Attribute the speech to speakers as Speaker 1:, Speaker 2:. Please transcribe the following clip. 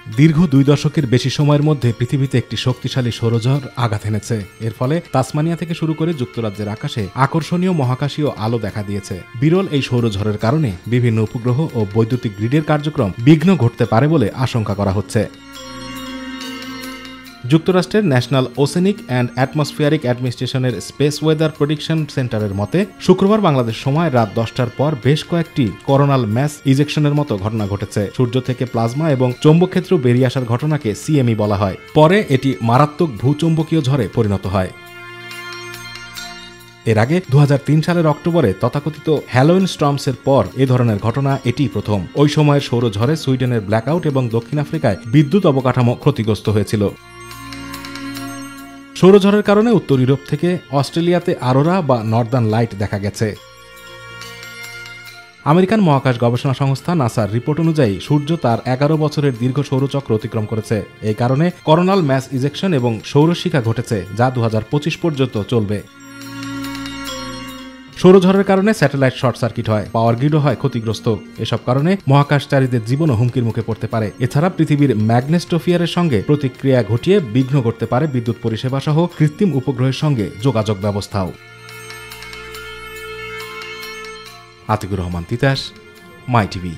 Speaker 1: দীর্ঘ 2 দশকের বেশি সময়ের মধ্যে পৃথিবীতে একটি শক্তিশালী সৌরঝড় আঘাত এনেছে। এর ফলে তাসমানিয়া থেকে শুরু করে যুক্তরাজ্যের আকাশে আকর্ষণীয় মহাকাশীয় আলো দেখা দিয়েছে। বিরল এই সৌরঝড়ের কারণে বিভিন্ন উপগ্রহ ও বৈদ্যুতিক গ্রিডের কার্যক্রম বিঘ্ন ঘটতে পারে বলে আশঙ্কা করা হচ্ছে। যুক্তরাষ্ট্রের ন্যাশনাল ওশেনিক অ্যান্ড অ্যাটমসফিয়ারিক অ্যাডমিনিস্ট্রেশনের স্পেস ওয়েদার প্রেডিকশন সেন্টারের মতে শুক্রবার বাংলাদেশ সময় রাত 10টার পর বেশ কয়েকটি করোনাল ম্যাস ইজেকশনের মতো ঘটনা ঘটেছে। সূর্য থেকে প্লাজমা এবং চৌম্বকক্ষেত্র বেরিয়ে আসার ঘটনাকে সিএমই বলা হয়। পরে এটি মারাত্মক ভূচৌম্বকীয় ঝড়ে পরিণত হয়। এর আগে 2003 সালের অক্টোবরে তথাকথিত হ্যালোইন স্টর্মসের পর এ ধরনের ঘটনা এটিই প্রথম। ওই সময়ের সৌরঝড়ে সুইডেনের ব্ল্যাকআউট এবং দক্ষিণ আফ্রিকায় বিদ্যুৎ অবকাঠামো ক্ষতিগ্রস্ত হয়েছিল। সৌরঝড়ের কারণে উত্তর ইউরোপ থেকে অস্ট্রেলিয়াতে অরোরা বা নর্দার্ন লাইট দেখা গেছে। আমেরিকান মহাকাশ গবেষণা সংস্থা নাসার রিপোর্ট অনুযায়ী সূর্য তার 11 বছরের দীর্ঘ সৌরচক্র অতিক্রম করেছে। এই কারণে করোনাল ম্যাস ইজেকশন এবং সৌরশিখা ঘটেছে, যা 2025 পর্যন্ত চলবে। সৌরঝড়ের কারণে স্যাটেলাইট শর্ট সার্কিট হয়, পাওয়ার গ্রিডও হয় ক্ষতিগ্রস্ত। এসব কারণে মহাকাশচারীদের জীবনও হুমকির মুখে পড়তে পারে। এছাড়া পৃথিবীর ম্যাগনেটোস্ফিয়ারের সঙ্গে প্রতিক্রিয়া ঘটিয়ে বিঘ্ন করতে পারে বিদ্যুৎ পরিষেবা সহ কৃত্রিম উপগ্রহের সঙ্গে যোগাযোগ ব্যবস্থাও। আতিকুর রহমান তিতাস, মাই টিভি।